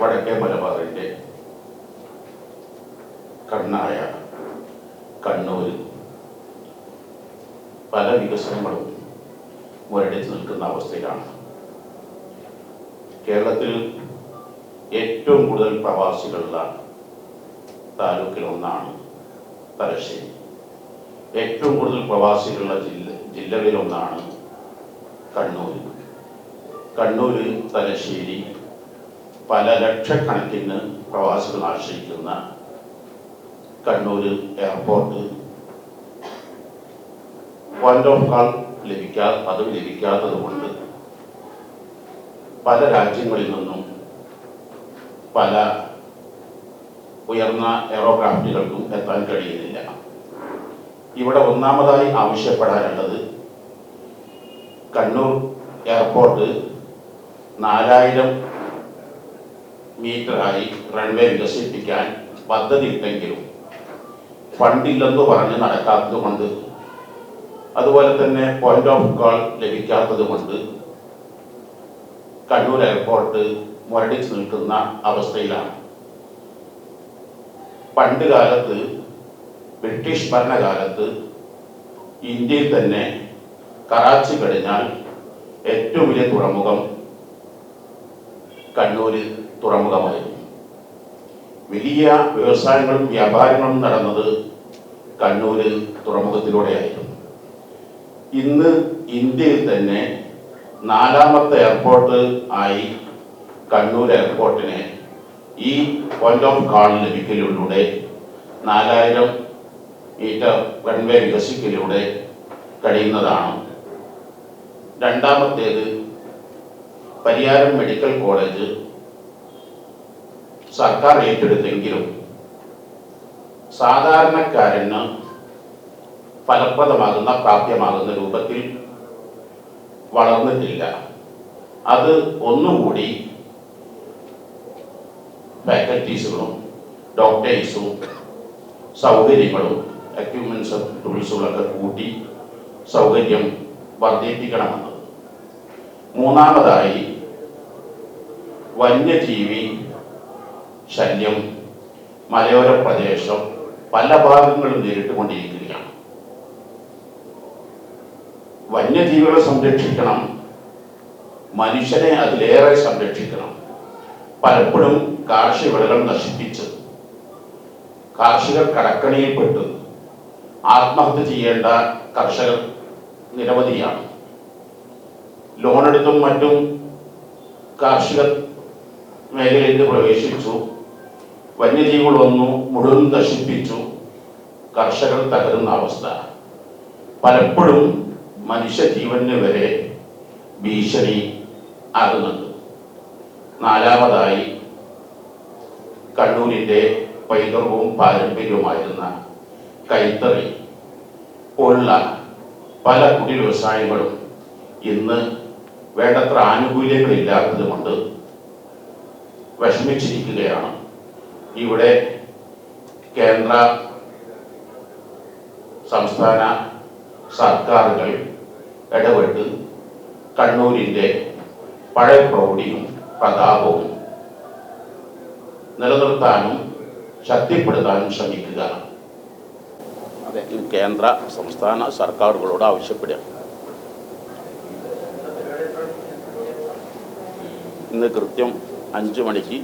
വടക്കേ മലബാറിൻ്റെ കണ്ണായ കണ്ണൂർ പല വികസനങ്ങളും മുരടിച്ച് നിൽക്കുന്ന അവസ്ഥയിലാണ്. കേരളത്തിൽ ഏറ്റവും കൂടുതൽ പ്രവാസികളുള്ള താലൂക്കിലൊന്നാണ് തലശ്ശേരി. ഏറ്റവും കൂടുതൽ പ്രവാസികളുള്ള ജില്ലകളിലൊന്നാണ് കണ്ണൂർ. കണ്ണൂർ, തലശ്ശേരി പല ലക്ഷക്കണക്കിന് പ്രവാസികൾ ആശ്രയിക്കുന്ന Kannur airport point of call പദവി ലഭിക്കാത്തത് കൊണ്ട് പല രാജ്യങ്ങളിൽ നിന്നും പല ഉയർന്ന എയറോക്രാഫ്റ്റുകൾക്കും എത്താൻ കഴിയുന്നില്ല. ഇവിടെ ഒന്നാമതായി ആവശ്യപ്പെടാനുള്ളത് കണ്ണൂർ എയർപോർട്ട് 4000 മീറ്ററായി റൺവേ വികസിപ്പിക്കാൻ പദ്ധതിയിട്ടെങ്കിലും ഫണ്ടില്ലെന്ന് പറഞ്ഞ് നടക്കാത്തത് കൊണ്ട്, അതുപോലെ തന്നെ പോയിന്റ് ഓഫ് കാൾ ലഭിക്കാത്തത് കൊണ്ട് കണ്ണൂർ എയർപോർട്ട് മുരടിച്ചു നിൽക്കുന്ന അവസ്ഥയിലാണ്. പണ്ട് കാലത്ത്, ബ്രിട്ടീഷ് ഭരണകാലത്ത് ഇന്ത്യയിൽ തന്നെ കറാച്ചി കഴിഞ്ഞാൽ ഏറ്റവും വലിയ തുറമുഖം കണ്ണൂർ തുറമുഖമായിരുന്നു. വലിയ വ്യവസായങ്ങളും വ്യാപാരങ്ങളും നടന്നത് കണ്ണൂർ തുറമുഖത്തിലൂടെയായിരുന്നു. ഇന്ന് ഇന്ത്യയിൽ തന്നെ 4ാമത്തെ എയർപോർട്ട് ആയി കണ്ണൂർ എയർപോർട്ടിനെ ഈ പോയിന്റ് ഓഫ് കാൾ ലഭിക്കലിലൂടെ 4000 മീറ്റർ റൺവേ വികസിക്കലിലൂടെ കഴിയുന്നതാണ്. രണ്ടാമത്തേത് പരിയാരം മെഡിക്കൽ കോളേജ് സർക്കാർ ഏറ്റെടുത്തെങ്കിലും സാധാരണക്കാരന് ഫലപ്രദമാകുന്ന പ്രാപ്യമാകുന്ന രൂപത്തിൽ വളർന്നിട്ടില്ല. അത് ഒന്നുകൂടി ഫാക്കൽറ്റീസുകളും ഡോക്ടേഴ്സും സൗകര്യങ്ങളും എക്യുപ്മെൻസും ടൂൾസുകളൊക്കെ കൂട്ടി സൗകര്യം വർദ്ധിപ്പിക്കണമെന്ന്. മൂന്നാമതായി വന്യജീവി ശല്യം മലയോര പ്രദേശം പല ഭാഗങ്ങളും നേരിട്ടുകൊണ്ടിരിക്കുകയാണ്. വന്യജീവികളെ സംരക്ഷിക്കണം, മനുഷ്യനെ അതിലേറെ സംരക്ഷിക്കണം. പലപ്പോഴും കാർഷിക വിളകൾ നശിപ്പിച്ച് കാർഷികർ കടക്കണിയിൽപ്പെട്ട് ആത്മഹത്യ ചെയ്യേണ്ട കർഷകർ നിരവധിയാണ്. ലോണെടുത്തും മറ്റും കാർഷിക മേഖലയിൽ പ്രവേശിച്ചു, വന്യജീവികൾ വന്നു, മുഴുവൻ നശിപ്പിച്ചു, കർഷകർ തകരുന്ന അവസ്ഥ. പലപ്പോഴും മനുഷ്യജീവന് വരെ ഭീഷണി ആകുന്നുണ്ട്. നാലാമതായി കണ്ണൂരിൻ്റെ പൈതൃകവും പാരമ്പര്യവുമായിരുന്ന കൈത്തറി പോലുള്ള പല കുടിൽ വ്യവസായങ്ങളും ഇന്ന് വേണ്ടത്ര ആനുകൂല്യങ്ങളില്ലാത്തത് കൊണ്ട് വിഷമിച്ചിരിക്കുകയാണ്. ഇവിടെ കേന്ദ്ര സംസ്ഥാന സർക്കാരുകൾ ഇടപെട്ട് കണ്ണൂരിൻ്റെ പഴയ പ്രൗഢിയും പ്രതാപവും നിലനിർത്താനും ശക്തിപ്പെടുത്താനും ശ്രമിക്കുക. അതെ, കേന്ദ്ര സംസ്ഥാന സർക്കാരുകളോട് ആവശ്യപ്പെടുക. ഇന്ന് കൃത്യം 5 മണിക്ക്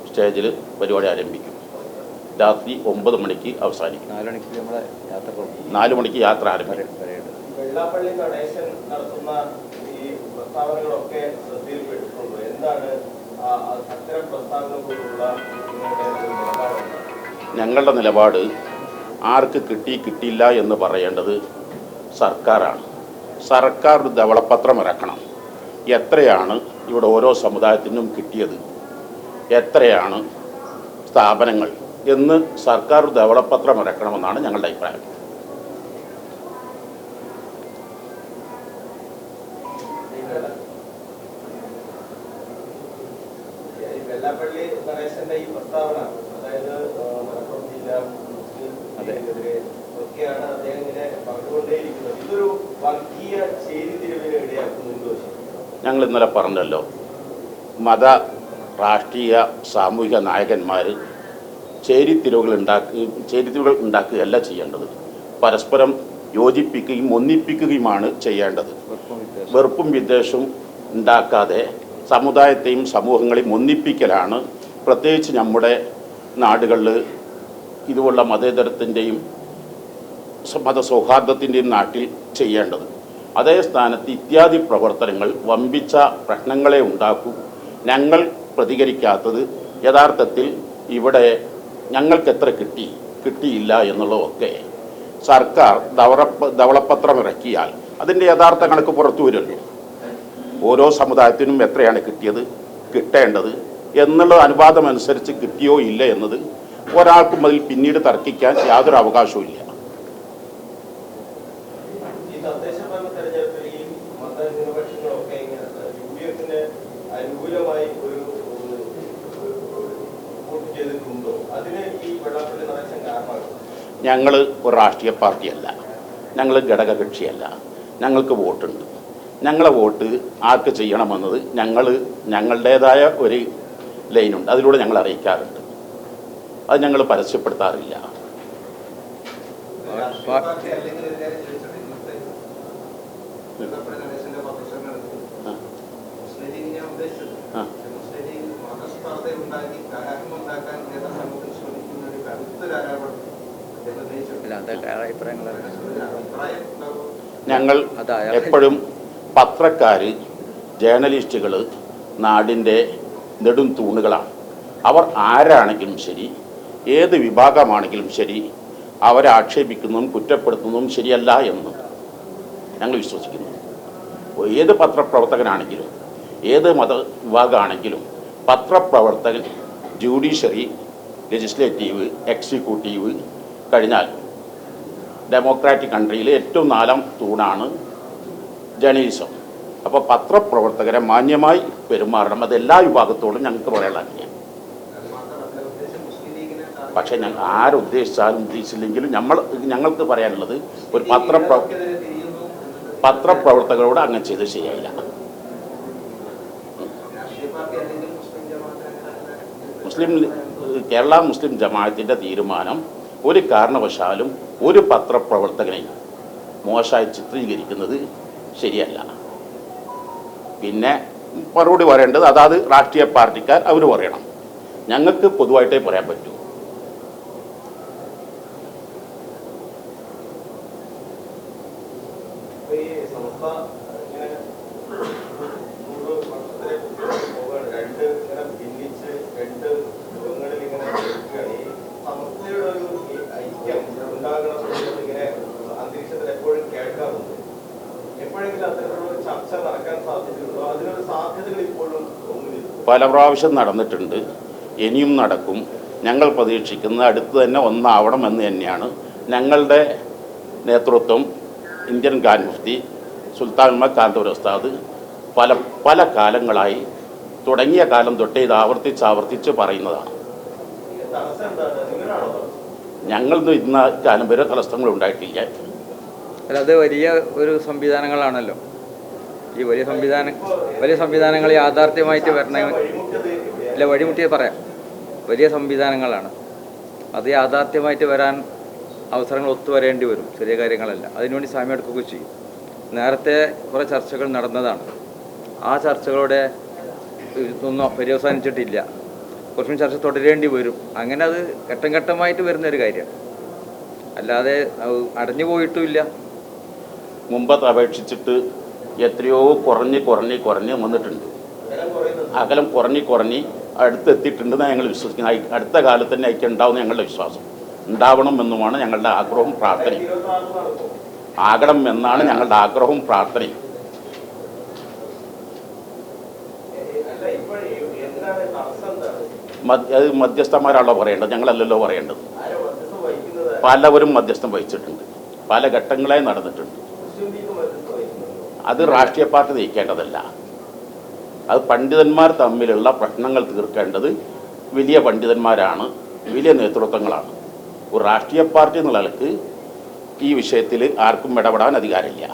സ്റ്റേജിൽ പരിപാടി ആരംഭിക്കും. രാത്രി 9 മണിക്ക് അവസാനിക്കും. 4 മണിക്ക് യാത്ര ആരംഭിക്കും. വെള്ളാപ്പള്ളി നടേശൻ നടത്തുന്ന ഈ പ്രസ്താവനകളൊക്കെ ശ്രദ്ധയിൽപ്പെട്ടിട്ടുണ്ട്. എന്താണ് അത്തരം പ്രസ്താവനകളോടുള്ള ഞങ്ങളുടെ നിലപാട്? ആർക്ക് കിട്ടിയില്ല എന്ന് പറയേണ്ടത് സർക്കാരാണ്. സർക്കാർ ഒരു ധവളപത്രം ഇറക്കണം. എത്രയാണ് ഇവിടെ ഓരോ സമുദായത്തിനും കിട്ടിയത്, എത്രയാണ് സ്ഥാപനങ്ങൾ എന്ന് സർക്കാർ ധവളപത്രം ഇറക്കണമെന്നാണ് ഞങ്ങളുടെ അഭിപ്രായം. വെള്ളാപ്പള്ളി നടേശന്റെ ഈ പ്രസ്താവന, അതായത് മലപ്പുറം ജില്ല മുസ്ലിംക്കെതിരെ ഒക്കെയാണ് അദ്ദേഹം ഇങ്ങനെ പറഞ്ഞുകൊണ്ടേയിരിക്കുന്നത്. ഇതൊരു വർഗീയ ചേരിതിരിവിന് ഇടയാക്കുന്നുണ്ടോ? ഞങ്ങൾ ഇന്നലെ പറഞ്ഞല്ലോ, മത രാഷ്ട്രീയ സാമൂഹിക നായകന്മാർ ചേരിതിരിവുകൾ ഉണ്ടാക്കുകയല്ല ചെയ്യേണ്ടത്. പരസ്പരം യോജിപ്പിക്കുകയും ഒന്നിപ്പിക്കുകയുമാണ് ചെയ്യേണ്ടത്. വെറുപ്പും വിദ്വേഷവും ഉണ്ടാക്കാതെ സമുദായത്തെയും സമൂഹങ്ങളെയും ഒന്നിപ്പിക്കലാണ് പ്രത്യേകിച്ച് നമ്മുടെ നാടുകളിൽ ഇതുപോലുള്ള മതേതരത്തിൻ്റെയും മതസൗഹാർദ്ദത്തിൻ്റെയും നാട്ടിൽ ചെയ്യേണ്ടത്. അതേ സ്ഥാനത്ത് ഇത്യാദി പ്രവർത്തനങ്ങൾ വമ്പിച്ച പ്രശ്നങ്ങളെ ഉണ്ടാക്കും. ഞങ്ങൾ പ്രതികരിക്കാത്തത് യഥാർത്ഥത്തിൽ ഇവിടെ ഞങ്ങൾക്ക് എത്ര കിട്ടിയില്ല എന്നുള്ളതൊക്കെ സർക്കാർ ധവളപത്രം ഇറക്കിയാൽ അതിൻ്റെ യഥാർത്ഥ കണക്ക് പുറത്തു വരുമല്ലോ. ഓരോ സമുദായത്തിനും എത്രയാണ് കിട്ടേണ്ടത് എന്നുള്ള അനുപാതം അനുസരിച്ച് കിട്ടിയോ ഇല്ല എന്നത് ഒരാൾക്കും അതിൽ പിന്നീട് തർക്കിക്കാൻ യാതൊരു അവകാശവും ഇല്ല. ഞങ്ങൾ ഒരു രാഷ്ട്രീയ പാർട്ടിയല്ല, ഞങ്ങൾ ഘടകകക്ഷിയല്ല. ഞങ്ങൾക്ക് വോട്ടുണ്ട്. ഞങ്ങളെ വോട്ട് ആർക്ക് ചെയ്യണമെന്നത് ഞങ്ങളുടേതായ ഒരു ലൈനുണ്ട്, അതിലൂടെ ഞങ്ങൾ അറിയിക്കാറുണ്ട്. അത് ഞങ്ങൾ പരസ്യപ്പെടുത്താറില്ല. ഞങ്ങൾ എപ്പോഴും പത്രക്കാർ, ജേർണലിസ്റ്റുകൾ നാടിൻ്റെ നെടും തൂണുകളാണ്. അവർ ആരാണെങ്കിലും ശരി, ഏത് വിഭാഗമാണെങ്കിലും ശരി, അവരെ ആക്ഷേപിക്കുന്നതും കുറ്റപ്പെടുത്തുന്നതും ശരിയല്ല എന്ന് ഞങ്ങൾ വിശ്വസിക്കുന്നു. ഏത് പത്രപ്രവർത്തകനാണെങ്കിലും ഏത് മതവിഭാഗമാണെങ്കിലും പത്രപ്രവർത്തകൻ ജുഡീഷ്യറി, ലെജിസ്ലേറ്റീവ്, എക്സിക്യൂട്ടീവ് കഴിഞ്ഞാൽ ഡെമോക്രാറ്റിക് കൺട്രിയിൽ ഏറ്റവും നാലാം തൂണാണ് ജേർണലിസം. അപ്പോൾ പത്രപ്രവർത്തകരെ മാന്യമായി പെരുമാറണം. അത് എല്ലാ വിഭാഗത്തോടും ഞങ്ങൾക്ക് പറയാനുള്ളതാണ്. പക്ഷേ ഞങ്ങൾ ആരുദ്ദേശിച്ചാലും ഉദ്ദേശിച്ചില്ലെങ്കിലും ഞങ്ങൾക്ക് പറയാനുള്ളത് ഒരു പത്രപ്രവർത്തകരോട് അങ്ങനെ ചെയ്ത് ശരിയായില്ല. കേരള മുസ്ലിം ജമാഅത്തിൻ്റെ തീരുമാനം ഒരു കാരണവശാലും ഒരു പത്രപ്രവർത്തകനെയും മോശമായി ചിത്രീകരിക്കുന്നത് ശരിയല്ല. പിന്നെ മറുപടി പറയേണ്ടത് അതാത് രാഷ്ട്രീയ പാർട്ടിക്കാർ അവർ പറയണം. ഞങ്ങൾക്ക് പൊതുവായിട്ടേ പറയാൻ പറ്റൂ. പല പ്രാവശ്യം നടന്നിട്ടുണ്ട്, ഇനിയും നടക്കും. ഞങ്ങൾ പ്രതീക്ഷിക്കുന്നത് അടുത്ത് തന്നെ ഒന്നാവണമെന്ന് തന്നെയാണ്. ഞങ്ങളുടെ നേതൃത്വം ഇന്ത്യൻ ഗ്രാൻഡ് മുഫ്തി സുൽത്താൻ ഉമർ കാന്തപുർ ഉസ്താദ് പല കാലങ്ങളായി തുടങ്ങിയ കാലം തൊട്ടേ ഇത് ആവർത്തിച്ച് പറയുന്നതാണ്. ഞങ്ങൾക്ക് ഇന്ന കാലം വരെ തടസ്സങ്ങൾ ഉണ്ടായിട്ടില്ല. അത് വലിയ ഒരു സംവിധാനങ്ങളാണല്ലോ. ഈ വലിയ സംവിധാനങ്ങൾ യാഥാർത്ഥ്യമായിട്ട് വരണമെങ്കിൽ വഴിമുട്ടിയെ പറയാം. വലിയ സംവിധാനങ്ങളാണ്. അത് യാഥാർത്ഥ്യമായിട്ട് വരാൻ അവസരങ്ങൾ ഒത്തുവരേണ്ടി വരും. ചെറിയ കാര്യങ്ങളല്ല. അതിനുവേണ്ടി സമയം എടുക്കുകയും ചെയ്യും. നേരത്തെ കുറേ ചർച്ചകൾ നടന്നതാണ്. ആ ചർച്ചകളുടെ ഒന്നും പര്യവസാനിച്ചിട്ടില്ല. കുറച്ചും ചർച്ച തുടരേണ്ടി വരും. അങ്ങനെ അത് ഘട്ടം ഘട്ടമായിട്ട് വരുന്നൊരു കാര്യമാണ്. അല്ലാതെ അടഞ്ഞു പോയിട്ടുമില്ല. മുമ്പത്തെ അപേക്ഷിച്ചിട്ട് എത്രയോ കുറഞ്ഞ് വന്നിട്ടുണ്ട്. അകലം കുറഞ്ഞ് അടുത്തെത്തിയിട്ടുണ്ടെന്ന് ഞങ്ങൾ വിശ്വസിക്കുന്നത്. അടുത്ത കാലത്ത് തന്നെ ഐക്യം ഉണ്ടാവുമെന്ന് ഞങ്ങളുടെ വിശ്വാസം. ഉണ്ടാവണമെന്നുമാണ് ഞങ്ങളുടെ ആഗ്രഹവും പ്രാർത്ഥനയും. ആകണം എന്നാണ് ഞങ്ങളുടെ ആഗ്രഹവും പ്രാർത്ഥനയും. അത് മധ്യസ്ഥന്മാരാണല്ലോ പറയേണ്ടത്, ഞങ്ങളല്ലല്ലോ പറയേണ്ടത്. പലവരും മധ്യസ്ഥം വഹിച്ചിട്ടുണ്ട്, പല ഘട്ടങ്ങളായി നടന്നിട്ടുണ്ട്. അത് രാഷ്ട്രീയ പാർട്ടി നയിക്കേണ്ടതല്ല. അത് പണ്ഡിതന്മാർ തമ്മിലുള്ള പ്രശ്നങ്ങൾ തീർക്കേണ്ടത് വലിയ പണ്ഡിതന്മാരാണ്, വലിയ നേതൃത്വങ്ങളാണ്. ഒരു രാഷ്ട്രീയ പാർട്ടി എന്നുള്ള ആൾക്ക് ഈ വിഷയത്തിൽ ആർക്കും ഇടപെടാൻ അധികാരമില്ല.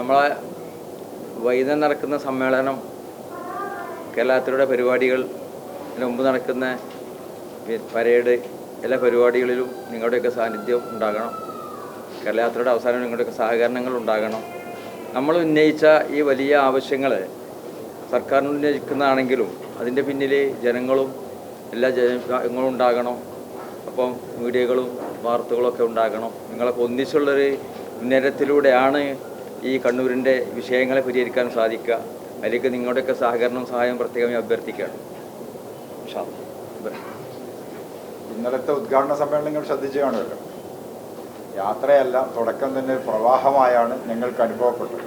നമ്മളെ വൈകുന്നേരം നടക്കുന്ന സമ്മേളനം, കേരളത്തിലൂടെ പരിപാടികൾ, ഇതിന് മുമ്പ് നടക്കുന്ന പരേഡ്, എല്ലാ പരിപാടികളിലും നിങ്ങളുടെയൊക്കെ സാന്നിധ്യം ഉണ്ടാകണം. കേരളയാത്രയുടെ അവസാനം നിങ്ങളുടെയൊക്കെ സഹകരണങ്ങൾ ഉണ്ടാകണം. നമ്മൾ ഉന്നയിച്ച ഈ വലിയ ആവശ്യങ്ങൾ സർക്കാരിന് ഉന്നയിക്കുന്നതാണെങ്കിലും അതിൻ്റെ പിന്നിൽ ജനങ്ങളും എല്ലാ ജനങ്ങളും ഉണ്ടാകണം. അപ്പം മീഡിയകളും വാർത്തകളൊക്കെ ഉണ്ടാകണം. നിങ്ങളൊക്കെ ഒന്നിച്ചുള്ളൊരു മുന്നേറ്റത്തിലൂടെയാണ് ഈ കണ്ണൂരിൻ്റെ വിഷയങ്ങളെ പരിഹരിക്കാൻ സാധിക്കുക. അതിലേക്ക് നിങ്ങളുടെയൊക്കെ സഹകരണം, സഹായം പ്രത്യേകം അഭ്യർത്ഥിക്കുകയാണ്. ഇന്നലത്തെ ഉദ്ഘാടന സമ്മേളനങ്ങൾ ശ്രദ്ധിച്ചു കാണുമല്ലോ. യാത്രയല്ല, തുടക്കം തന്നെ ഒരു പ്രവാഹമായാണ് ഞങ്ങൾക്ക് അനുഭവപ്പെട്ടത്.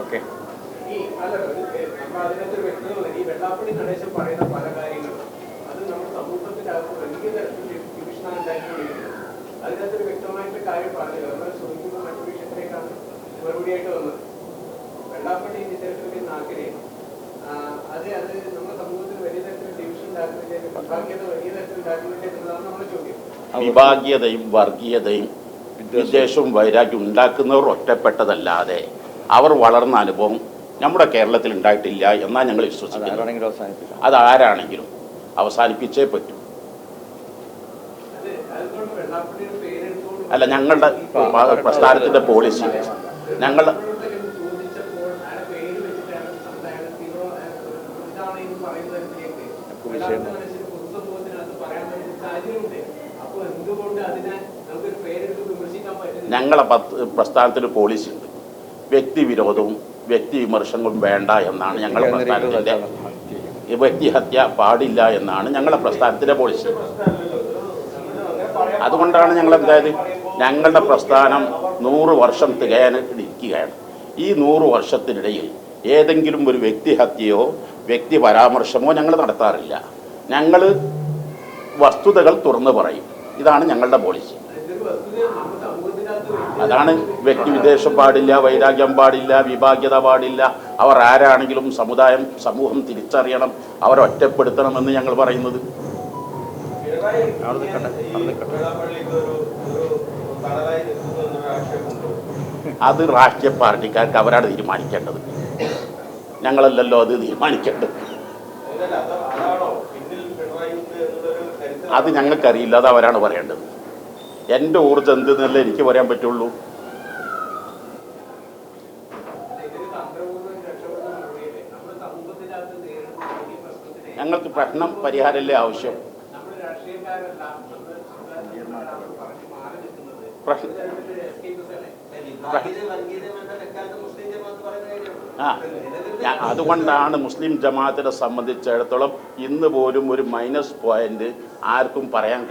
ഓക്കെ, ഈ അതിനകത്തൊരു വ്യക്തത, ഈ വെള്ളാപ്പള്ളി നടേശൻ പറയുന്ന പല കാര്യങ്ങളും അത് നമ്മുടെ സമൂഹത്തിനകത്ത് വലിയ തരത്തിൽ ഡിവിഷനാണ് ഉണ്ടാക്കിക്കൊണ്ടിരിക്കുന്നത്. അതിനകത്തൊരു വ്യക്തമായിട്ട് കാര്യം പറഞ്ഞത് നമ്മൾ ചോദിക്കുമ്പോൾ മറ്റു വിഷയത്തിലേക്കാണ് മറുപടിയായിട്ട് വന്നത്. വെള്ളാപ്പള്ളി ഇത്തരത്തിലൊരു നാക്കിനെ അത് നമ്മുടെ സമൂഹത്തിൽ വലിയ തരത്തിൽ ഡിവിഷൻ ഉണ്ടാക്കുന്നില്ല, വിഭാഗ്യത വലിയ തരത്തിൽ ഉണ്ടാക്കുന്നില്ല എന്നതാണ് നമ്മുടെ ചോദ്യം. വിഭാഗീയതയും വർഗീയതയും വിദ്വേഷവും വൈരാഗ്യം ഉണ്ടാക്കുന്നവർ ഒറ്റപ്പെട്ടതല്ലാതെ അവർ വളർന്ന അനുഭവം നമ്മുടെ കേരളത്തിൽ ഉണ്ടായിട്ടില്ല എന്നാണ് ഞങ്ങൾ വിശ്വസിക്കുന്നത്. അതാരാണെങ്കിലും അവസാനിപ്പിച്ചേ പറ്റൂ. അല്ല, ഞങ്ങളുടെ പ്രസ്ഥാനത്തിൻ്റെ പോളിസി ഞങ്ങളുടെ ഞങ്ങളെ പ്രസ്ഥാനത്തിന് പോളിസി ഉണ്ട്. വ്യക്തിവിരോധവും വ്യക്തി വിമർശനവും വേണ്ട എന്നാണ് ഞങ്ങളുടെ പ്രസ്ഥാനത്തിൻ്റെ. വ്യക്തിഹത്യ പാടില്ല എന്നാണ് ഞങ്ങളുടെ പ്രസ്ഥാനത്തിൻ്റെ പോളിസി. അതുകൊണ്ടാണ് ഞങ്ങൾ എന്തായത് ഞങ്ങളുടെ പ്രസ്ഥാനം 100 വർഷം തികയാനിരിക്കുകയാണ്. ഈ 100 വർഷത്തിനിടയിൽ ഏതെങ്കിലും ഒരു വ്യക്തിഹത്യയോ വ്യക്തി പരാമർശമോ ഞങ്ങൾ നടത്താറില്ല. ഞങ്ങൾ വസ്തുതകൾ തുറന്നു പറയും. ഇതാണ് ഞങ്ങളുടെ പോളിസി. അതാണ് വ്യക്തിവിദ്വേഷം പാടില്ല, വൈരാഗ്യം പാടില്ല, വിഭാഗ്യത പാടില്ല. അവർ ആരാണെങ്കിലും സമൂഹം തിരിച്ചറിയണം, അവരെ ഒറ്റപ്പെടുത്തണമെന്ന് ഞങ്ങൾ പറയുന്നത്. അത് രാഷ്ട്രീയ പാർട്ടിക്കാർക്ക് അവരാണ് തീരുമാനിക്കേണ്ടത്. ഞങ്ങളല്ലല്ലോ അത് തീരുമാനിക്കേണ്ടത്. അത് ഞങ്ങൾക്കറിയില്ല, അത് അവരാണ് പറയേണ്ടത്. എൻ്റെ ഊർജ്ജം എന്തെന്നല്ലേ എനിക്ക് പറയാൻ പറ്റുള്ളൂ. ഞങ്ങൾക്ക് പ്രശ്നം പരിഹാരമല്ലേ ആവശ്യം. അതുകൊണ്ടാണ് മുസ്ലിം ജമാഅത്തിനെ സംബന്ധിച്ചിടത്തോളം ഇന്ന് പോലും ഒരു മൈനസ് പോയിന്റ് ആർക്കും പറയാൻ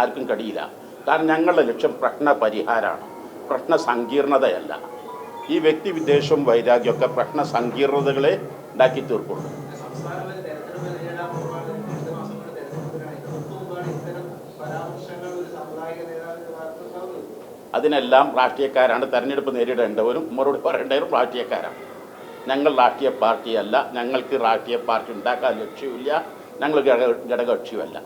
ആർക്കും കഴിയില്ല. കാരണം ഞങ്ങളുടെ ലക്ഷ്യം പ്രശ്ന പരിഹാരമാണ്, പ്രശ്ന സങ്കീർണതയല്ല. ഈ വ്യക്തിവിദ്വേഷവും വൈരാഗ്യമൊക്കെ പ്രശ്ന സങ്കീർണതകളെ ഉണ്ടാക്കി തീർക്കുള്ളൂ. അതിനെല്ലാം രാഷ്ട്രീയക്കാരാണ് തെരഞ്ഞെടുപ്പ് നേരിടേണ്ടവരും മറുപടി പറയേണ്ടവരും രാഷ്ട്രീയക്കാരാണ്. ഞങ്ങൾ രാഷ്ട്രീയ പാർട്ടിയല്ല, ഞങ്ങൾക്ക് രാഷ്ട്രീയ പാർട്ടി ഉണ്ടാക്കാൻ ലക്ഷ്യമില്ല, ഞങ്ങൾ ഘടകകക്ഷിയുമല്ല.